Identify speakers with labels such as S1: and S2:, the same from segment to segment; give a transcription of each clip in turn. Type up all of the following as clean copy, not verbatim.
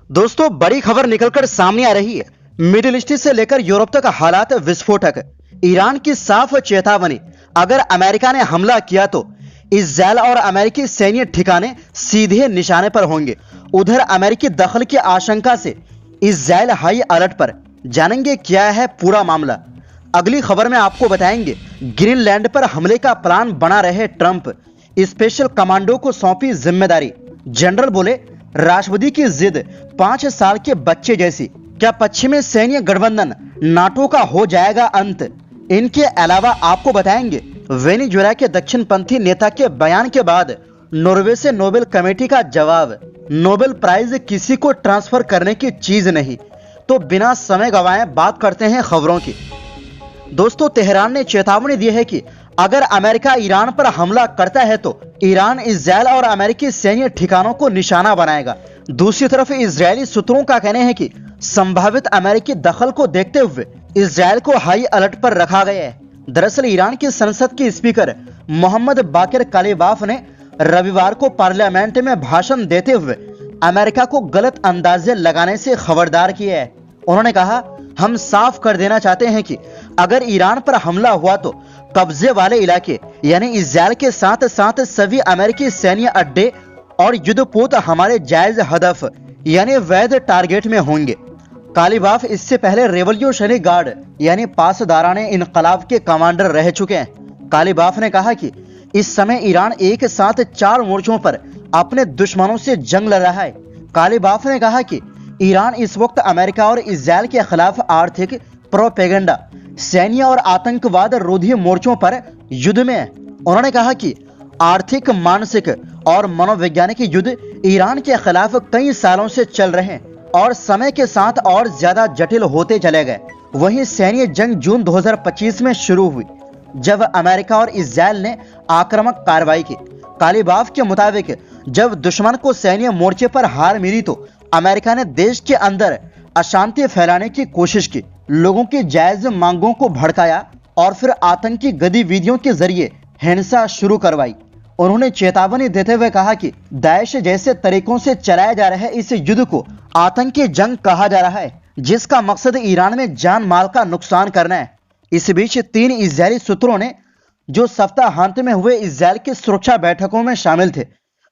S1: दोस्तों, बड़ी खबर निकलकर सामने आ रही है। मिडिल ईस्ट से लेकर यूरोप तक हालात विस्फोटक। ईरान की साफ चेतावनी, अगर अमेरिका ने हमला किया तो इस्राएल और अमेरिकी सैन्य ठिकाने सीधे निशाने पर होंगे। उधर अमेरिकी दखल की आशंका से इस्राएल हाई अलर्ट पर। जानेंगे क्या है पूरा मामला। अगली खबर में आपको बताएंगे। ग्रीनलैंड पर हमले का प्लान बना रहे ट्रंप, स्पेशल कमांडो को सौंपी जिम्मेदारी। जनरल बोले, राष्ट्रपति की जिद 5 साल के बच्चे जैसी। क्या पश्चिमी सैन्य गठबंधन नाटो का हो जाएगा अंत। इनके अलावा आपको बताएंगे वेनेजुएला के दक्षिणपंथी नेता के बयान के बाद नॉर्वे से नोबेल कमेटी का जवाब। नोबेल प्राइज किसी को ट्रांसफर करने की चीज नहीं। तो बिना समय गंवाए बात करते हैं खबरों की। दोस्तों, तेहरान ने चेतावनी दी है कि अगर अमेरिका ईरान पर हमला करता है तो ईरान इस्राएल और अमेरिकी सैन्य ठिकानों को निशाना बनाएगा। दूसरी तरफ इजरायली सूत्रों का कहना है कि संभावित अमेरिकी दखल को देखते हुए इस्राएल को हाई अलर्ट पर रखा गया है। दरअसल ईरान की संसद के स्पीकर मोहम्मद बाकिर कालिबाफ ने रविवार को पार्लियामेंट में भाषण देते हुए अमेरिका को गलत अंदाजे लगाने से खबरदार किया है। उन्होंने कहा, हम साफ कर देना चाहते हैं कि अगर ईरान पर हमला हुआ तो कब्जे वाले इलाके यानी इस्राएल के साथ साथ सभी अमेरिकी सैन्य अड्डे और युद्धपोत हमारे जायज हदफ यानी वैध टारगेट में होंगे। कालिबाफ इससे पहले रेवोल्यूशनरी गार्ड यानी पासदाराने इनकलाब के कमांडर रह चुके हैं। कालिबाफ ने कहा कि इस समय ईरान एक साथ 4 मोर्चों पर अपने दुश्मनों से जंग लड़ रहा है। कालिबाफ ने कहा कि ईरान इस वक्त अमेरिका और इस्राएल के खिलाफ आर्थिक, प्रोपेगेंडा, सैन्य और आतंकवाद रोधी मोर्चों पर युद्ध में है। उन्होंने कहा कि आर्थिक, मानसिक और मनोवैज्ञानिक युद्ध ईरान के खिलाफ कई सालों से चल रहे हैं और समय के साथ और ज्यादा जटिल होते चले गए। वहीं सैन्य जंग जून 2025 में शुरू हुई जब अमेरिका और इस्राएल ने आक्रामक कार्रवाई की। कालिबाफ के मुताबिक जब दुश्मन को सैन्य मोर्चे पर हार मिली तो अमेरिका ने देश के अंदर अशांति फैलाने की कोशिश की, लोगों की जायज मांगों को भड़काया और फिर आतंकी गतिविधियों के जरिए हिंसा शुरू करवाई। उन्होंने चेतावनी देते हुए कहा कि दाइश जैसे तरीकों से चलाया जा रहा है इस युद्ध को आतंकी जंग कहा जा रहा है, जिसका मकसद ईरान में जान माल का नुकसान करना है। इस बीच 3 इजरायली सूत्रों ने जो सप्ताहांत में हुए इजरायल की सुरक्षा बैठकों में शामिल थे,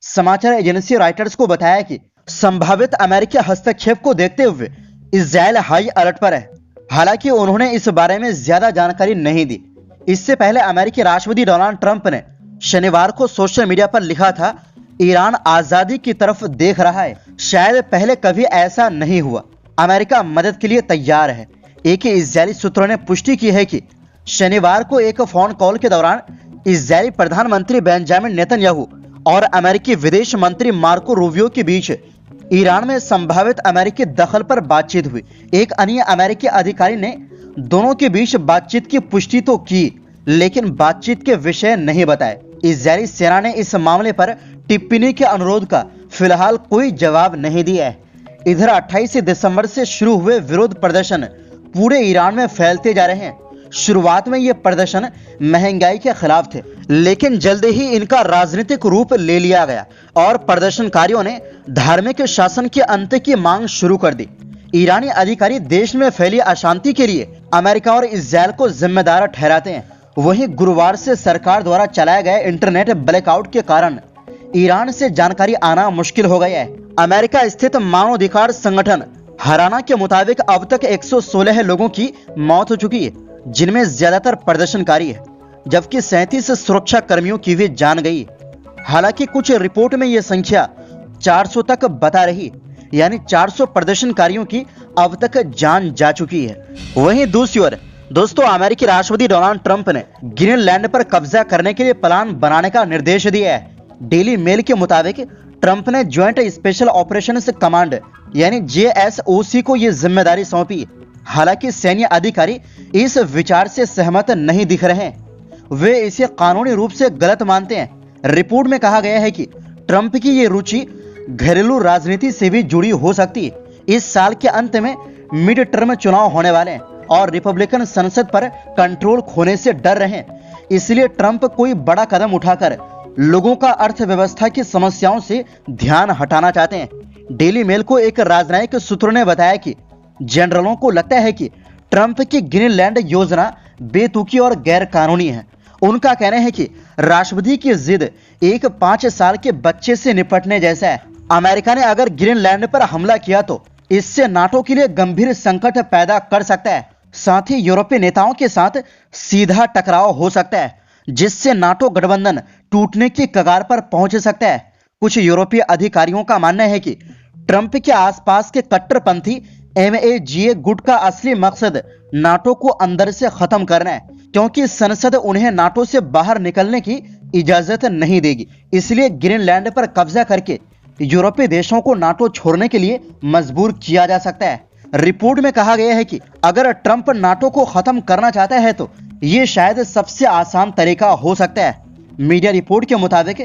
S1: समाचार एजेंसी रॉयटर्स को बताया कि संभावित अमेरिकी हस्तक्षेप को देखते हुए इजरायल हाई अलर्ट पर है। हालांकि उन्होंने इस बारे में ज्यादा जानकारी नहीं दी। इससे पहले अमेरिकी राष्ट्रपति डोनाल्ड ट्रंप ने शनिवार को सोशल मीडिया पर लिखा था, ईरान आजादी की तरफ देख रहा है, शायद पहले कभी ऐसा नहीं हुआ, अमेरिका मदद के लिए तैयार है। एक इजरायली सूत्रों ने पुष्टि की है कि शनिवार को एक फोन कॉल के दौरान इजरायली प्रधानमंत्री बेंजामिन नेतन्याहू और अमेरिकी विदेश मंत्री मार्को रूबियो के बीच ईरान में संभावित अमेरिकी दखल पर बातचीत हुई। एक अन्य अमेरिकी अधिकारी ने दोनों के बीच बातचीत की पुष्टि तो की, लेकिन बातचीत के विषय नहीं बताए। इजरायली सेना ने इस मामले पर टिप्पणी के अनुरोध का फिलहाल कोई जवाब नहीं दिया है। इधर 28 दिसंबर से शुरू हुए विरोध प्रदर्शन पूरे ईरान में फैलते जा रहे हैं। शुरुआत में ये प्रदर्शन महंगाई के खिलाफ थे, लेकिन जल्द ही इनका राजनीतिक रूप ले लिया गया और प्रदर्शनकारियों ने धार्मिक शासन के अंत की मांग शुरू कर दी। ईरानी अधिकारी देश में फैली अशांति के लिए अमेरिका और इस्राएल को जिम्मेदार ठहराते हैं। वहीं गुरुवार से सरकार द्वारा चलाए गए इंटरनेट ब्लैकआउट के कारण ईरान से जानकारी आना मुश्किल हो गया है। अमेरिका स्थित मानवाधिकार संगठन हराना के मुताबिक अब तक 116 लोगों की मौत हो चुकी है, जिनमें ज्यादातर प्रदर्शनकारी है, जबकि 37 सुरक्षा कर्मियों की भी जान गई। हालांकि कुछ रिपोर्ट में यह संख्या 400 तक बता रही, यानी 400 प्रदर्शनकारियों की अब तक जान जा चुकी है। वहीं दूसरी ओर दोस्तों, अमेरिकी राष्ट्रपति डोनाल्ड ट्रंप ने ग्रीनलैंड पर कब्जा करने के लिए प्लान बनाने का निर्देश दिया है। डेली मेल के मुताबिक ट्रंप ने ज्वाइंट स्पेशल ऑपरेशंस कमांड यानी JSOC को यह जिम्मेदारी सौंपी। हालांकि सैन्य अधिकारी इस विचार से सहमत नहीं दिख रहे हैं, वे इसे कानूनी रूप से गलत मानते हैं। रिपोर्ट में कहा गया है कि ट्रंप की ये रुचि घरेलू राजनीति से भी जुड़ी हो सकती है। इस साल के अंत में मिड टर्म चुनाव होने वाले हैं और रिपब्लिकन संसद पर कंट्रोल खोने से डर रहे हैं, इसलिए ट्रंप कोई बड़ा कदम उठाकर लोगों का अर्थव्यवस्था की समस्याओं से ध्यान हटाना चाहते हैं। डेली मेल को एक राजनयिक सूत्र ने बताया कि जनरलों को लगता है कि ट्रंप की ग्रीनलैंड योजना बेतुकी और गैर कानूनी है। उनका कहना है कि राष्ट्रपति की जिद एक 5 साल के बच्चे से निपटने जैसा है। अमेरिका ने अगर ग्रीनलैंड पर हमला किया तो इससे नाटो के लिए गंभीर संकट पैदा कर सकता है। साथ ही यूरोपीय नेताओं के साथ सीधा टकराव हो सकता है, जिससे नाटो गठबंधन टूटने की कगार पर पहुंच सकता है। कुछ यूरोपीय अधिकारियों का मानना है कि ट्रंप के आसपास के कट्टरपंथी MAGA गुट का असली मकसद नाटो को अंदर से खत्म करना है, क्योंकि संसद उन्हें नाटो से बाहर निकलने की इजाजत नहीं देगी। इसलिए ग्रीनलैंड पर कब्जा करके यूरोपीय देशों को नाटो छोड़ने के लिए मजबूर किया जा सकता है। रिपोर्ट में कहा गया है कि अगर ट्रंप नाटो को खत्म करना चाहता है तो ये शायद सबसे आसान तरीका हो सकता है। मीडिया रिपोर्ट के मुताबिक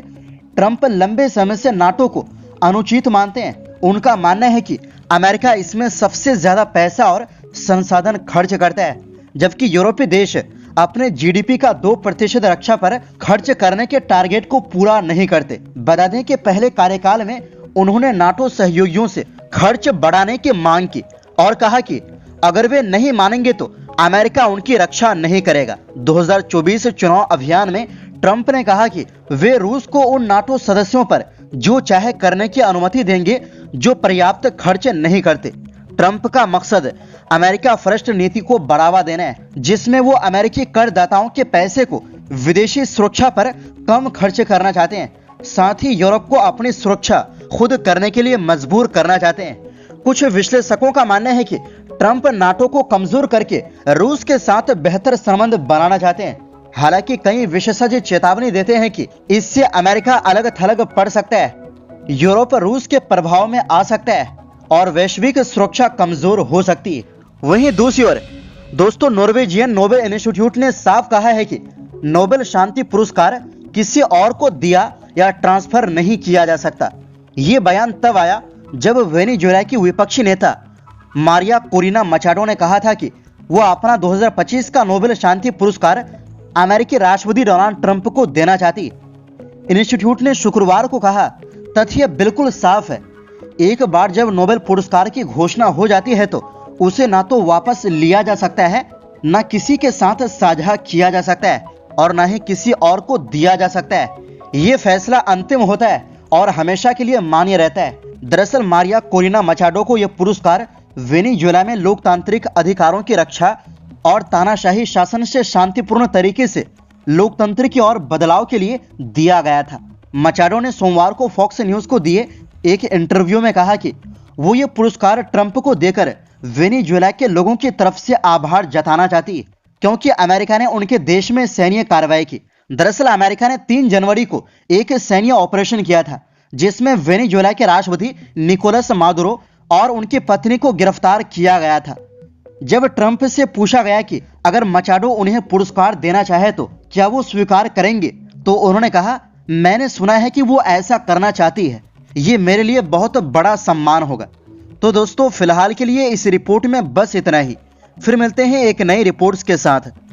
S1: ट्रंप लंबे समय से नाटो को अनुचित मानते हैं। उनका मानना है कि अमेरिका इसमें सबसे ज्यादा पैसा और संसाधन खर्च करता है, जबकि यूरोपीय देश अपने GDP का 2% रक्षा पर खर्च करने के टारगेट को पूरा नहीं करते। बता दें कि पहले कार्यकाल में उन्होंने नाटो सहयोगियों से खर्च बढ़ाने की मांग की और कहा कि अगर वे नहीं मानेंगे तो अमेरिका उनकी रक्षा नहीं करेगा। 2024 चुनाव अभियान में ट्रंप ने कहा कि वे रूस को उन नाटो सदस्यों पर जो चाहे करने की अनुमति देंगे जो पर्याप्त खर्च नहीं करते। ट्रंप का मकसद अमेरिका फर्स्ट नीति को बढ़ावा देना है, जिसमें वो अमेरिकी करदाताओं के पैसे को विदेशी सुरक्षा पर कम खर्च करना चाहते हैं। साथ ही यूरोप को अपनी सुरक्षा खुद करने के लिए मजबूर करना चाहते हैं। कुछ विश्लेषकों का मानना है कि ट्रंप नाटो को कमजोर करके रूस के साथ बेहतर संबंध बनाना चाहते हैं। हालांकि कई विशेषज्ञ चेतावनी देते हैं कि इससे अमेरिका अलग थलग पड़ सकता है, यूरोप रूस के प्रभाव में आ सकता है और वैश्विक सुरक्षा कमजोर हो सकती है। वहीं दूसरी ओर दोस्तों, नॉर्वेजियन नोबेल इंस्टीट्यूट ने साफ कहा है कि नोबेल शांति पुरस्कार किसी और को दिया या ट्रांसफर नहीं किया जा सकता। ये बयान तब आया जब वेनेजुएला की विपक्षी नेता मारिया कोरिना मचाडो ने कहा था कि वो अपना 2025 का नोबेल शांति पुरस्कार अमेरिकी राष्ट्रपति डोनाल्ड ट्रंप को देना चाहती। इंस्टीट्यूट ने शुक्रवार को कहा, तथ्य बिल्कुल साफ है, एक बार जब नोबेल पुरस्कार की घोषणा हो जाती है तो उसे ना तो वापस लिया जा सकता है, ना किसी के साथ साझा किया जा सकता है और ना ही किसी और को दिया जा सकता है। ये फैसला अंतिम होता है और हमेशा के लिए मान्य रहता है। दरअसल मारिया कोरिना मचाडो को यह पुरस्कार वेनेजुएला में लोकतांत्रिक अधिकारों की रक्षा और तानाशाही शासन से शांतिपूर्ण तरीके से लोकतंत्र की ओर बदलाव के लिए दिया गया था। मचाडो ने सोमवार को फॉक्स न्यूज को दिए एक इंटरव्यू में कहा कि वो ये पुरस्कार ट्रंप को देकर वेनेजुएला के लोगों की तरफ से आभार जताना चाहती है, क्योंकि अमेरिका ने उनके देश में सैन्य कार्रवाई की। दरअसल अमेरिका ने 3 जनवरी को एक सैन्य ऑपरेशन किया था, जिसमें वेनेजुएला के राष्ट्रपति निकोलस मादुरो और उनकी पत्नी को गिरफ्तार किया गया था। जब ट्रंप से पूछा गया कि अगर मचाडो उन्हें पुरस्कार देना चाहे तो क्या वो स्वीकार करेंगे, तो उन्होंने कहा, मैंने सुना है कि वो ऐसा करना चाहती है, ये मेरे लिए बहुत बड़ा सम्मान होगा। तो दोस्तों फिलहाल के लिए इस रिपोर्ट में बस इतना ही। फिर मिलते हैं एक नई रिपोर्ट्स के साथ।